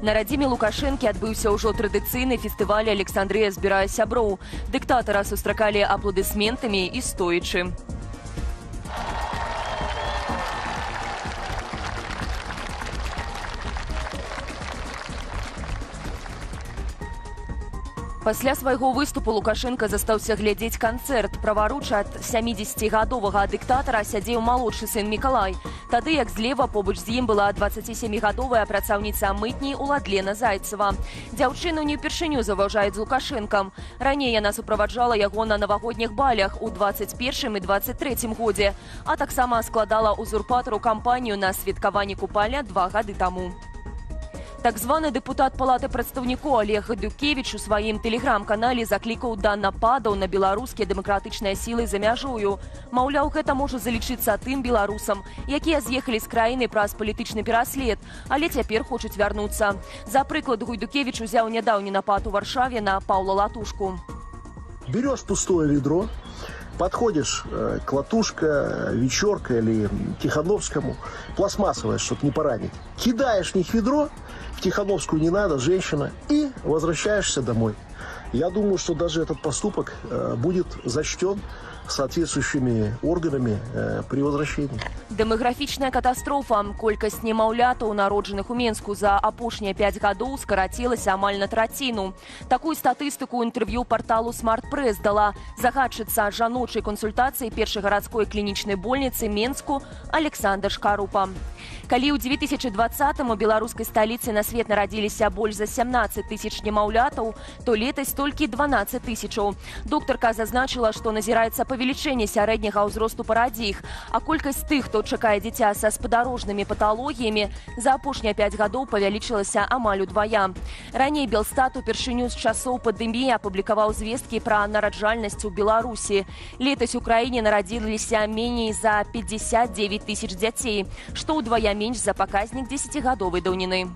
На радзіме Лукашэнкі адбыўся ўжо традыцыйны фестываль «Александрыя збірае сяброў». Дыктатара сустракалі апладысментамі і стоячы. Пасля свайго выступу Лукашенко застаўся глядзець канцэрт. Праваручы ад 70-гадовага дыктатара сядзеў малодшы сын Мікалай. Тады, як злева побач з ім была 27-гадовая працаўніца мытні Уладлена Зайцева. Дзяўчыну не ўпершыню заўважаюць з Лукашэнкам. Раней яна суправаджала яго на навагодніх балях у 21 і 23 годзе, а таксама складала узурпатару кампанію на святкаванні купаля 2 гады таму. Так званы дэпутат Палаты прадстаўнікоў Олег Гадюкевіч у сваім тэлеграм-канале заклікаў да нападаў на беларускія дэмакратычныя сілы за мяжою. Маўляў, гэта можа залічыцца тым беларусам, якія з'ехалі з краіны праз палітычны пераслед, але цяпер хочуць вярнуцца. За прыклад, Гайдукевіч узяў нядаўні напад у Варшаве на Паўла Латушку. Берешь пустое ведро, подходишь к Латушка, Вечерка или Тихановскому, пластмассовое, чтобы не поранить. Кидаешь в них ведро, в Тихановскую не надо, женщина, и возвращаешься домой. Я думаю, что даже этот поступок будет зачтен соответствующими органами при возвращении. Дэмаграфічная катастрофа. Колькасць немаўлятаў, народжаных у Менску за апошнія 5 гадоў, скарацілася амаль на траціну. Такую статыстыку інтэрв'ю парталу Smart Press дала загадчыца жаночай кансультацыі першай гарадской клінічнай больніцы Менску Александр Шкарупа. Калі ў 2020-м у беларускай сталіцы на свет нарадзіліся больш за 17 тысяч немаўлятаў, то летась толькі 12 тысячаў. Доктарка зазначыла, што назіраецца павелічэнне сярэдняга ўзросту парадзіх, а колькасць тых, хто чакае дзіця са спадарожнымі паталогіямі, за апошнія 5 гадоў павялічылася амаль удвая. Раней Белстат упершыню з часоў пандэміі апублікаваў звесткі пра нараджальнасць у Беларусі. Летась у краіне нарадзіліся меней за 59 тысяч дзяцей, што ўдвая менш за паказнік 10-гадовай даўніны.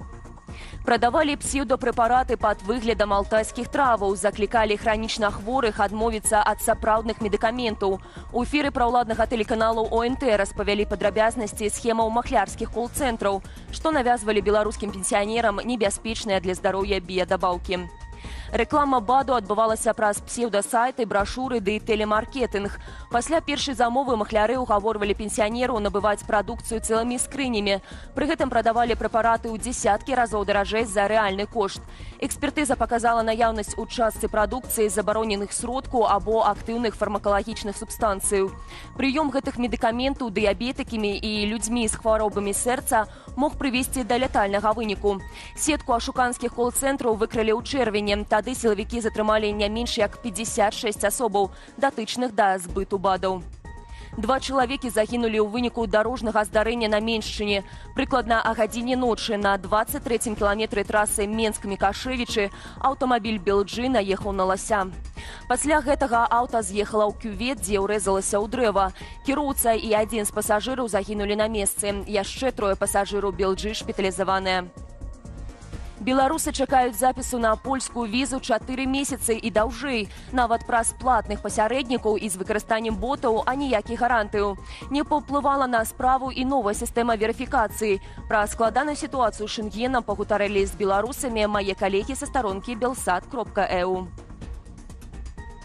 Прадавалі псеўдапрэпараты пад выглядам алтайскіх траваў, заклікалі хранічна хворых адмовіцца ад сапраўдных медыкаментаў. У эфіры праўладнага тэлеканалу ОНТ распавялі падрабязнасці схемаў махлярскіх кол-цэнтраў, што навязвалі беларускім пенсіянерам небяспечныя для здароўя біядабаўкі. Рэклама БАДу адбывалася праз псеўдасайты, брашуры ды тэлемаркетынг. Пасля першай замовы махляры ўгаворвалі пенсіянеру набываць прадукцыю цэлымі скрынямі. Пры гэтым прадавалі прэпараты ў дзесяткі разоў даражэй за рэальны кошт. Экспертыза паказала наяўнасць у частцы прадукцыі забароненых сродкаў або актыўных фармакалагічных субстанцыяў. Прыём гэтых медыкаментаў дыябетыкамі і людзьмі з хваробамі сэрца мог прывесці да лятальнага выніку. Сетку ашуканскіх кол-цэнтраў выкрылі ў чэрвені. Тады сілавікі затрымалі не менш як 56 асобаў, датычных да збыту БАДаў. 2 чалавекі загінулі ў выніку дарожнага здарэння на Меншчыне. Прыкладна о гадзіне ночы на 23-м кіламетры трасы Менск-Мікашевічы аўтамабіль «Белджы» наехаў на лася. Пасля гэтага аўта з'ехала ў кювет, дзе ўрэзалася ў дрэва. Кіроўца і адзін з пасажыраў загінулі на месцы. Яшчэ 3 пасажыраў «Белджы» шпіталізаваныя. Беларусы чакаюць запісу на польскую візу 4 месяцы і даўжэй. Нават праз платных пасярэднікаў і з выкарыстаннем ботаў, а ніякіх гарантыяў. Не паўплывала на справу і новая сістэма верыфікацыі. Пра складаную сітуацыю з Шэнгенам пагутарылі з беларусамі мае калегі са старонкі belsat.eu.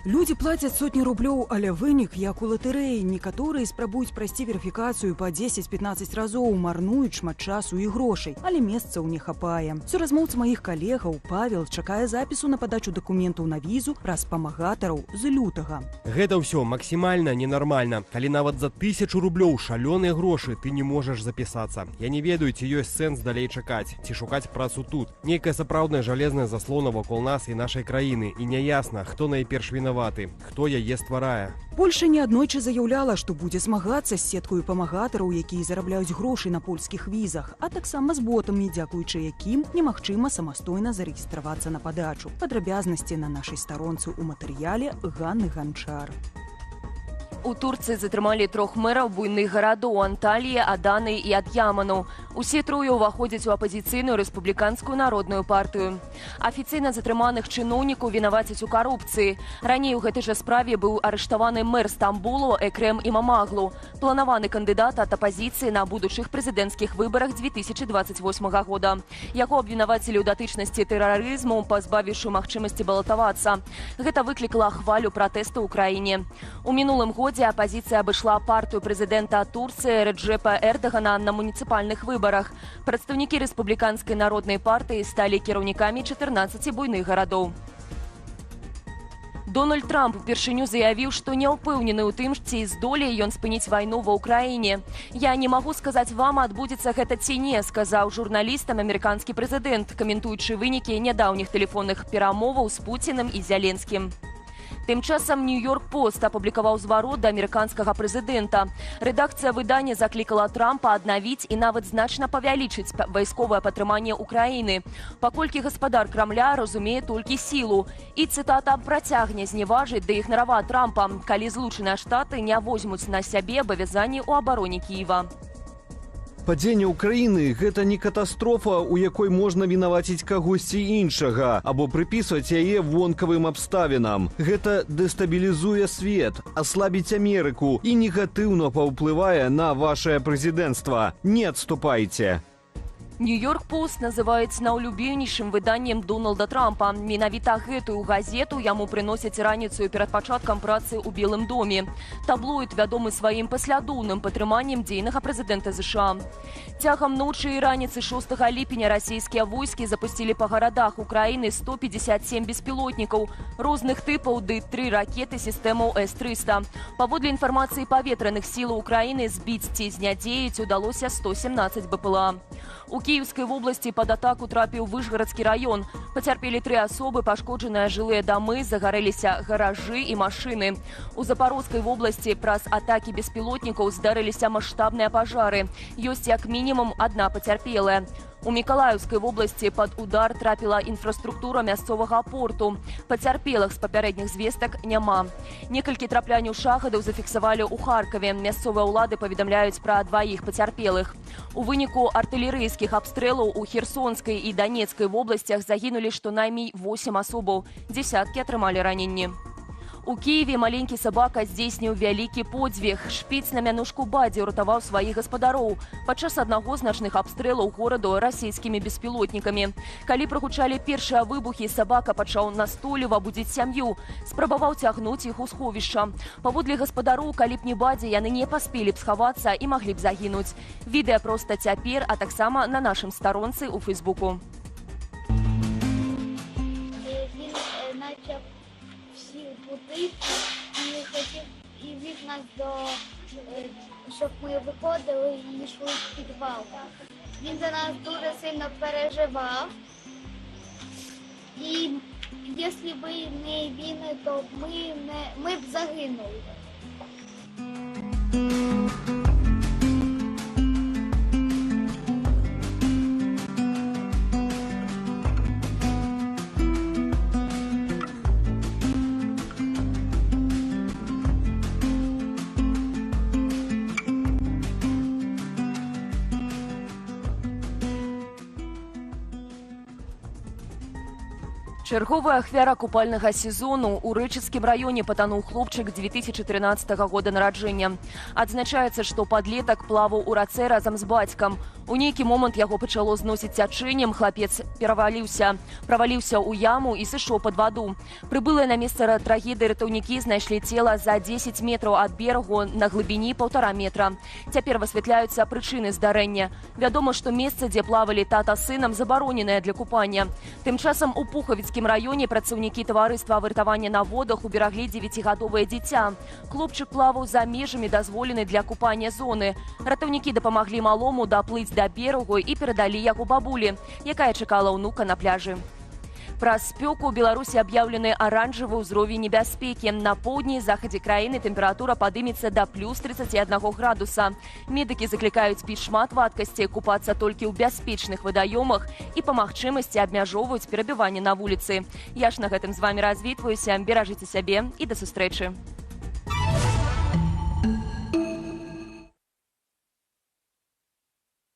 Людзі плацяць сотні рублёў, але вынік, як у латарэі. Некаторыя спрабуюць прайсці верыфікацыю па 10-15 разоў, марнуюць шмат часу і грошай, але месцаў не хапае. Суразмоўца маіх калегаў Павел чакае запісу на падачу дакументаў на візу праз памагатараў з лютага. Гэта ўсё максімальна ненармальна. Калі нават за 1000 рублёў шалёныя грошы, ты не можаш запісацца. Я не ведаю, ці ёсць сэнс далей чакаць, ці шукаць працу тут. Нейкая сапраўдная жалезная заслона вакол нас і нашай краіны, і няясна, хто найперш вінаваты. Хто яе стварае? Польша неаднойчы заяўляла, што будзе змагацца з сеткаю памагатараў, якія зарабляюць грошы на польскіх візах, а таксама з ботамі, дзякуючы якім немагчыма самастойна зарэгістравацца на падачу. Падрабязнасці на нашай старонцы ў матэрыяле Ганны Ганчар. У Турцыі затрымалі 3 мэраў буйных гарадоў Анталіі, Аданы і Ад'яману. Усе трое ўваходзяць у апазіцыйную рэспубліканскую народную партыю. Афіцыйна затрыманых чыноўнікаў вінавацяць у карупцыі. Раней у гэтай жа справе быў арыштаваны мэр Стамбулу Экрем Имамаглу, планаваны кандыдат ад апазіцыі на будучых прэзідэнцкіх выбарах 2028 года. Яго абвінавацілі ў датычнасці тэрарызму, пазбавіўшы магчымасці балатавацца. Гэта выклікала хвалю пратэсту ў краіне. У мінулым годзе апозіцыя абышла партыю прэзідэнта Турцыі Реджепа Эрдагана на муніцыпальных выбарах. Прадстаўнікі рэспубліканскай народнай партыі сталі кіраўнікамі 14 буйных гарадоў. Дональд Трамп упершыню заявіў, што не ўпэўнены ў тым, ці здолее ён спыніць вайну ва ўкраіне. «Я не магу сказаць вам, адбудзецца гэта ці не», сказаў журналістам амерыканскі прэзідэнт, каментуючы вынікі нядаўніх тэлефонных перамоваў з Пуцінам і Зяленскім. Тым часам Нью-Йорк Пост апублікаваў зварот да амерыканскага прэзідэнта. Рэдакцыя выдання заклікала Трампа аднавіць і нават значна павялічыць вайсковае падтрыманне ўкраіны, паколькі гаспадар Крамля разумее толькі сілу. І цытата працягне зневажыць ды ігнараваць Трампа, калі Злучаныя Штаты не возьмуць на сябе абавязанні ў абароне Кіева. Падзенне ўкраіны – гэта не катастрофа, у якой можна вінаваціць кагосьці іншага або прыпісваць яе вонкавым абставінам. Гэта дэстабілізуе свет, аслабіць Амерыку і негатыўна паўплывае на вашае прэзідэнцтва. Не адступайце. Нью-Йорк Пост называюць найулюбенейшым выданнем Дональда Трампа. Менавіта гэтую газету яму прыносяць раніцаю перад пачаткам працы ў Белым доме. Таблоід вядомы сваім паслядоўным падтрыманнем дзейнага прэзідэнта США. Цягам ночы і раніцы 6 ліпеня расійскія войскі запусцілі па гарадах Украіны 157 беспілотнікаў розных тыпаў ды 3 ракеты сістэмаў С-300. Паводле інфармацыі паветраных сілаў Украіны збіць ці знядзеяць удалося 117 БПЛА. У Киевской области под атаку трапіў Вышгарадскі раён. Пацярпелі 3 асобы, пашкоджаныя жылыя дамы, загарэліся гаражы і машыны. У Запорожской области праз атакі беспілотнікаў здарыліся маштабныя пажары. Ёсць як мінімум 1 пацярпелая. У Миколаевской области под удар трапіла інфраструктура мясцовага порту. Пацярпелых з папярэдніх звестак няма. Некалькі трапляняў шахадаў зафіксавалі ў Харкаве. Мясцовыя ўлады паведамляюць пра 2 пацярпелых. У выніку артылерыйскіх абстрэлаў у Херсонскай і Донецкай обласцях загінулі штонаймей 8 асобаў. Дзесяткі атрымалі раненні. У Киеве маленькі сабака здзейсніў вялікі подзвіг. Шпіц на мянушку бадзе ўратаваў сваіх гаспадароў падчас аднаго з начных абстрэлаў гораду расійскімі беспілотнікамі. Калі прагучалі першыя выбухі, сабака пачаў настойліва будзіць сям'ю, спрабаваў цягнуць іх у сховішча. Паводле гаспадароў, калі б не бадзе, яны не паспелі б схавацца і маглі б загінуць. Відэа проста цяпер, а таксама на нашым старонцы ў Фейсбуку. І хотів і вів нас щоб ми виходили і йшли в підвал. Він за нас дуже сильно переживав. І якщо б не він, то ми б загинули. Чарговая ахвяра купальнага сезону. У Рэчыцкім раёне патануў хлопчык 2013 года нараджэння. Адзначаецца, што падлетак плаваў у рацэ разам з бацькам. У нейкі момант яго пачало зносіць цячэннем, хлапец праваліўся ў яму і сышоў пад ваду. Прыбылыя на месца трагедыі ратаўнікі знайшлі цела за 10 метраў ад берагу на глыбіні 1,5 метра. Цяпер высвятляюцца прычыны здарэння. Вядома, што месца, дзе плавалі тата з сынам, забароненае для купання. Тым часам у Пухавіцкім раёне працаўнікі таварыства выратавання на водах убераглі 9гадовае дзіця. Хлопчык плаваў за межамі дазволенай для купання зоны. Ратаўнікі дапамаглі малому даплыць да берагу і перадалі яго бабулі, якая чакала ўнука на пляжы. Праз спёку ў Беларусі аб'яўлены аранжавы ўзровень небяспекі. На поўдні і захадзе краіны тэмпература падымецца да плюс 31 градуса. Медыкі заклікаюць піць шмат вадкасці, купацца толькі ў бяспечных вадаёмах і па магчымасці абмяжоўваюць перабіванне на вуліцы. Я ж на гэтым з вамі развітваюся. Беражыце сябе і да сустрэчы.